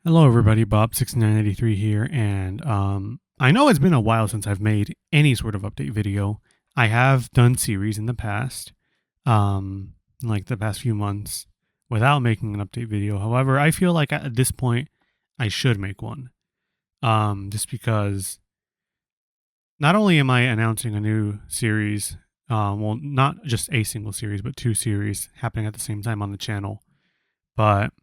Hello, everybody. Bob6983 here, and I know it's been a while since I've made any sort of update video. I have done series in the past, like the past few months, without making an update video. However, I feel like at this point, I should make one, just because not only am I announcing a new series, well, not just a single series, but two series happening at the same time on the channel, but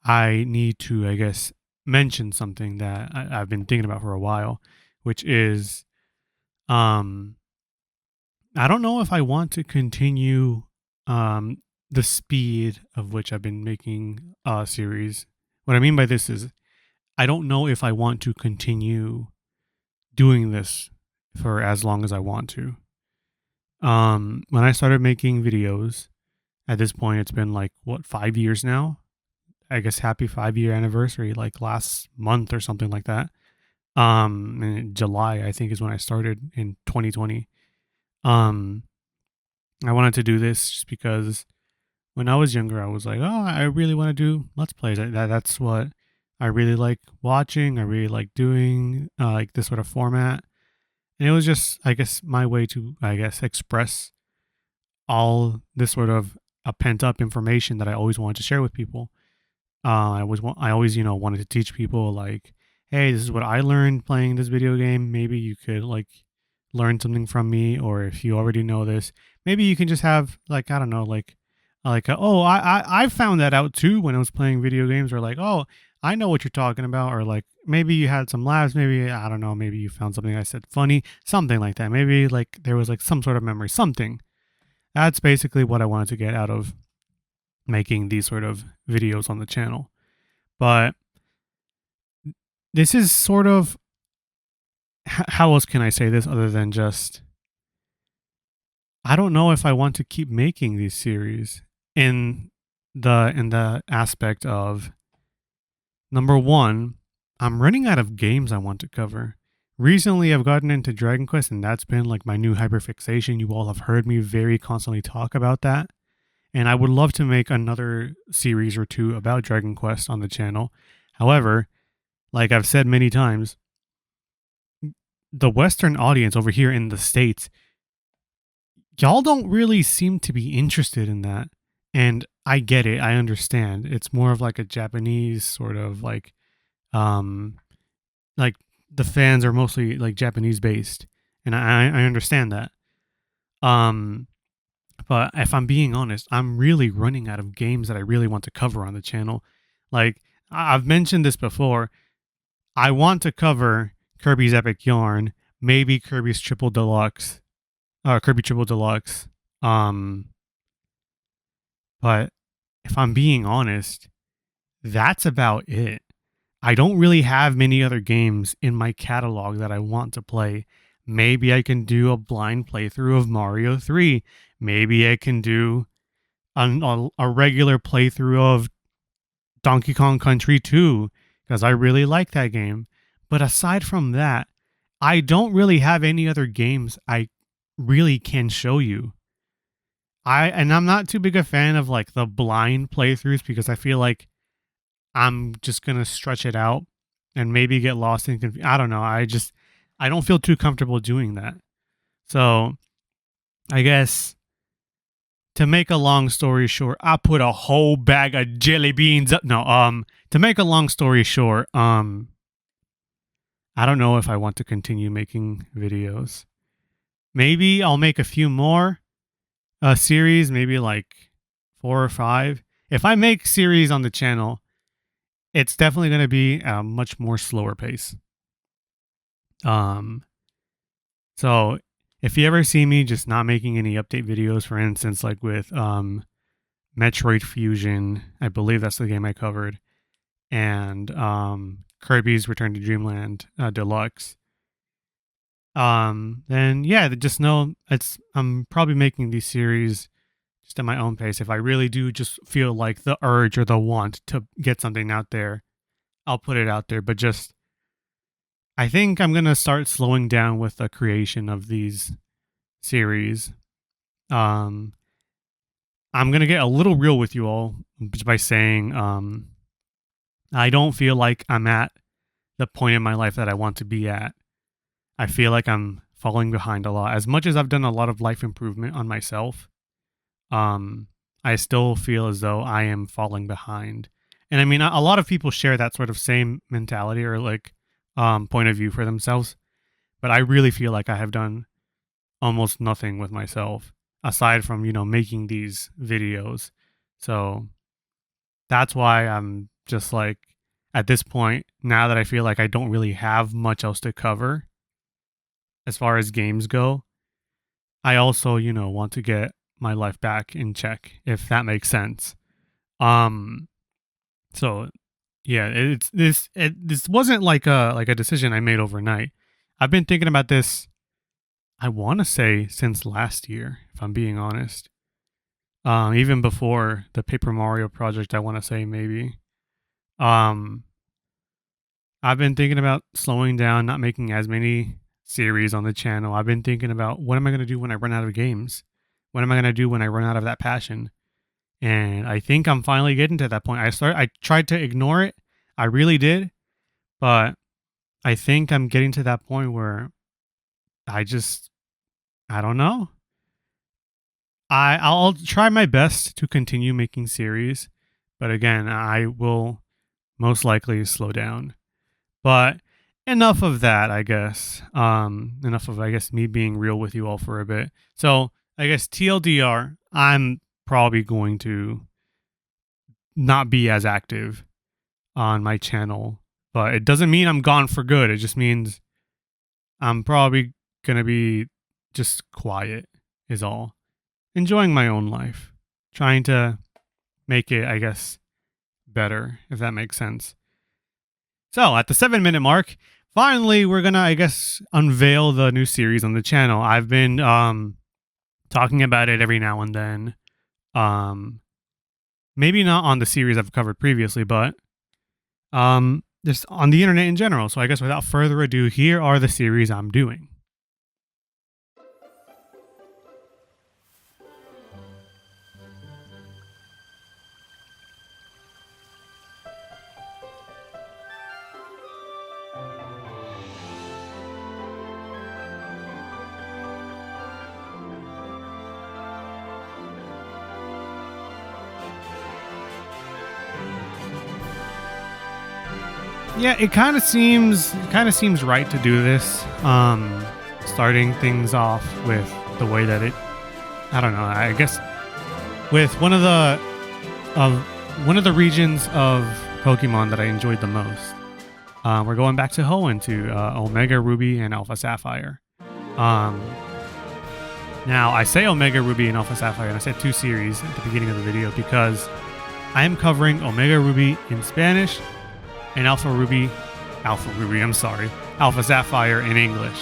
I need to, I guess, mention something that I've been thinking about for a while, which is um, I don't know if I want to continue the speed of which I've been making a series. What I mean by this is I don't know if I want to continue doing this for as long as I want to. When I started making videos, at this point, it's been like, what, 5 years now? I guess happy 5 year anniversary, like last month or something like that. In July, I think is when I started in 2020. Um, I wanted to do this just because when I was younger, I was like, oh, I really want to do Let's Plays. That's what I really like watching. I really like doing like this sort of format. And it was just, I guess, my way to, I guess, express all this sort of pent up information that I always wanted to share with people. I always, wanted to teach people like, hey, this is what I learned playing this video game. Maybe you could like learn something from me, or if you already know this, maybe you can just have like I don't know, oh, I found that out too when I was playing video games, or like, oh, I know what you're talking about, or like maybe you had some laughs, maybe I don't know, maybe you found something I said funny, something like that. Maybe like there was like some sort of memory, something. That's basically what I wanted to get out of making these sort of videos on the channel. But this is sort of how else can I say this other than just I don't know if I want to keep making these series in the aspect of number one, I'm running out of games I want to cover. Recently, I've gotten into Dragon Quest, and that's been like my new hyperfixation. You all have heard me very constantly talk about that. And I would love to make another series or two about Dragon Quest on the channel. However, like I've said many times, the Western audience over here in the States, y'all don't really seem to be interested in that. And I get it. I understand. It's more of like a Japanese sort of um, like the fans are mostly like Japanese based. And I understand that. Um, but if I'm being honest, I'm really running out of games that I really want to cover on the channel. Like I've mentioned this before. I want to cover Kirby's Epic Yarn, maybe Kirby's Triple Deluxe, Kirby Triple Deluxe. Um, but if I'm being honest, that's about it. I don't really have many other games in my catalog that I want to play. Maybe I can do a blind playthrough of Mario 3. Maybe I can do a regular playthrough of Donkey Kong Country 2 because I really like that game. But aside from that, I don't really have any other games I really can show you. I'm not too big a fan of like the blind playthroughs because I feel like I'm just gonna stretch it out and maybe get lost in I don't know. I don't feel too comfortable doing that. So I guess to make a long story short, I put a whole bag of jelly beans up. No, to make a long story short, I don't know if I want to continue making videos. Maybe I'll make a few more series, maybe like 4 or 5. If I make series on the channel, it's definitely going to be a much more slower pace. Um, so if you ever see me just not making any update videos, for instance, like with Metroid Fusion, I believe that's the game I covered, and Kirby's Return to Dreamland Deluxe. Then yeah, just know I'm probably making these series just at my own pace. If I really do just feel like the urge or the want to get something out there, I'll put it out there. But just I think I'm gonna start slowing down with the creation of these series. Um, I'm gonna get a little real with you all by saying I don't feel like I'm at the point in my life that I want to be at. I feel like I'm falling behind a lot. As much as I've done a lot of life improvement on myself, um, I still feel as though I am falling behind. And I mean, a lot of people share that sort of same mentality or like point of view for themselves. But I really feel like I have done almost nothing with myself aside from, making these videos. So that's why I'm just like, at this point, now that I feel like I don't really have much else to cover as far as games go, I also, want to get my life back in check, if that makes sense. Um, so yeah, this wasn't like a decision I made overnight. I've been thinking about this, I want to say since last year, if I'm being honest. Even before the Paper Mario project, I want to say maybe. Um, I've been thinking about slowing down, not making as many series on the channel. I've been thinking about what am I going to do when I run out of games? What am I going to do when I run out of that passion? And I think I'm finally getting to that point. I tried to ignore it. I really did, but I think I'm getting to that point where I just I don't know. I'll try my best to continue making series, but again, I will most likely slow down. But enough of that, I guess. Enough of, I guess, me being real with you all for a bit. So I guess TLDR, I'm probably going to not be as active on my channel, but it doesn't mean I'm gone for good. It just means I'm probably gonna be just quiet is all. Enjoying my own life. Trying to make it, I guess, better, if that makes sense. So at the 7-minute mark, finally we're gonna, I guess, unveil the new series on the channel. I've been talking about it every now and then. Maybe not on the series I've covered previously, but just on the internet in general. So I guess without further ado, here are the series I'm doing. Yeah, it kind of seems right to do this. Starting things off with the way that I don't know. I guess with one of the regions of Pokemon that I enjoyed the most. We're going back to Hoenn to Omega Ruby and Alpha Sapphire. Now I say Omega Ruby and Alpha Sapphire, and I said 2 series at the beginning of the video because I am covering Omega Ruby in Spanish and Alpha Sapphire in English.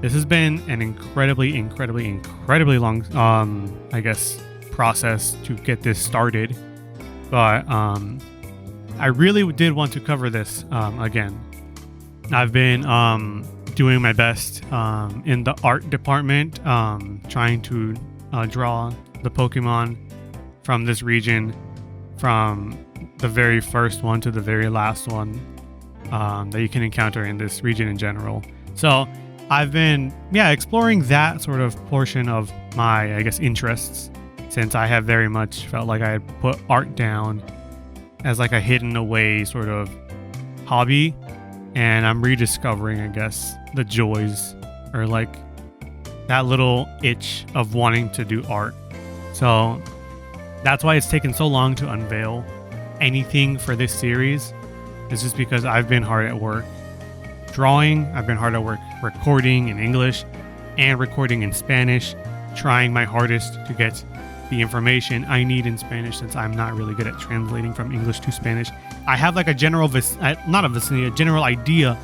This has been an incredibly long, I guess, process to get this started. But I really did want to cover this again. I've been doing my best in the art department, trying to draw the Pokemon from this region, from the very first one to the very last one that you can encounter in this region in general. So I've been, exploring that sort of portion of my, I guess, interests, since I have very much felt like I had put art down as like a hidden away sort of hobby, and I'm rediscovering, I guess, the joys or like that little itch of wanting to do art. So that's why it's taken so long to unveil anything for this series. It's just because I've been hard at work drawing, I've been hard at work recording in English and recording in Spanish, trying my hardest to get the information I need in Spanish, since I'm not really good at translating from English to Spanish. I have like a general a general idea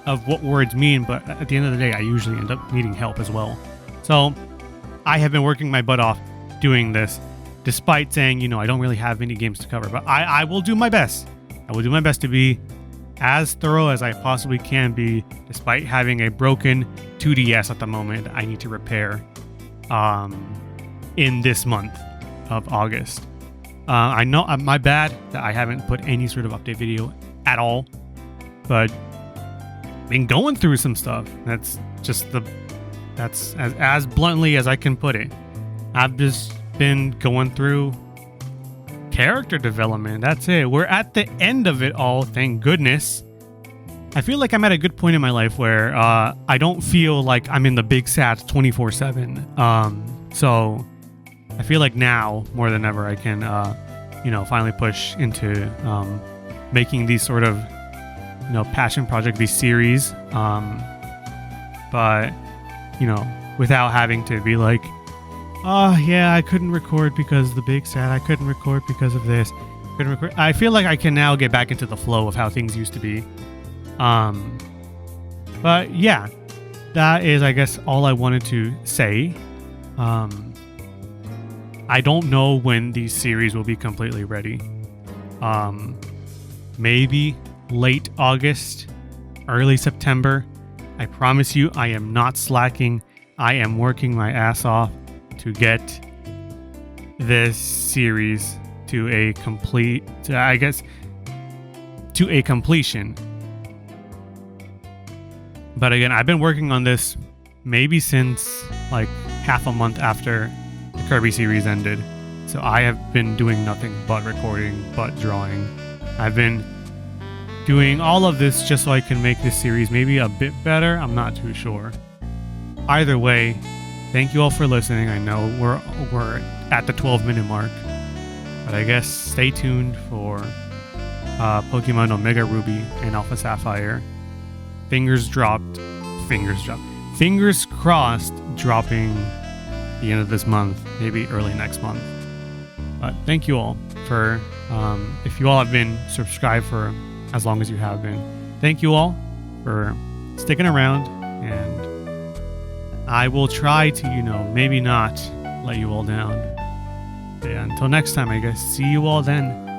of what words mean, but at the end of the day, I usually end up needing help as well. So I have been working my butt off doing this, despite saying, I don't really have many games to cover, but I will do my best. I will do my best to be as thorough as I possibly can be, despite having a broken 2DS at the moment I need to repair in this month of August. I know my bad that I haven't put any sort of update video at all, but been going through some stuff. That's as bluntly as I can put it. I've just been going through character development. That's it. We're at the end of it all, thank goodness. I feel like I'm at a good point in my life where I don't feel like I'm in the big sats 24/7. So I feel like now more than ever I can, finally push into making these sort of, passion project, these series. But without having to be like, oh yeah, I couldn't record because of the big sat. I couldn't record because of this. I feel like I can now get back into the flow of how things used to be. But yeah, that is, I guess, all I wanted to say. I don't know when these series will be completely ready. Maybe late August, early September. I promise you, I am not slacking. I am working my ass off to get this series to a completion. But again, I've been working on this maybe since like half a month after the Kirby series ended. So I have been doing nothing but recording, but drawing. I've been doing all of this just so I can make this series maybe a bit better. I'm not too sure. Either way, thank you all for listening. I know we're at the 12-minute mark, but I guess stay tuned for Pokemon Omega Ruby and Alpha Sapphire. Fingers crossed, dropping the end of this month, maybe early next month. But thank you all for, if you all have been subscribed for as long as you have been, thank you all for sticking around, and I will try to, maybe not let you all down. But yeah, until next time, I guess, see you all then.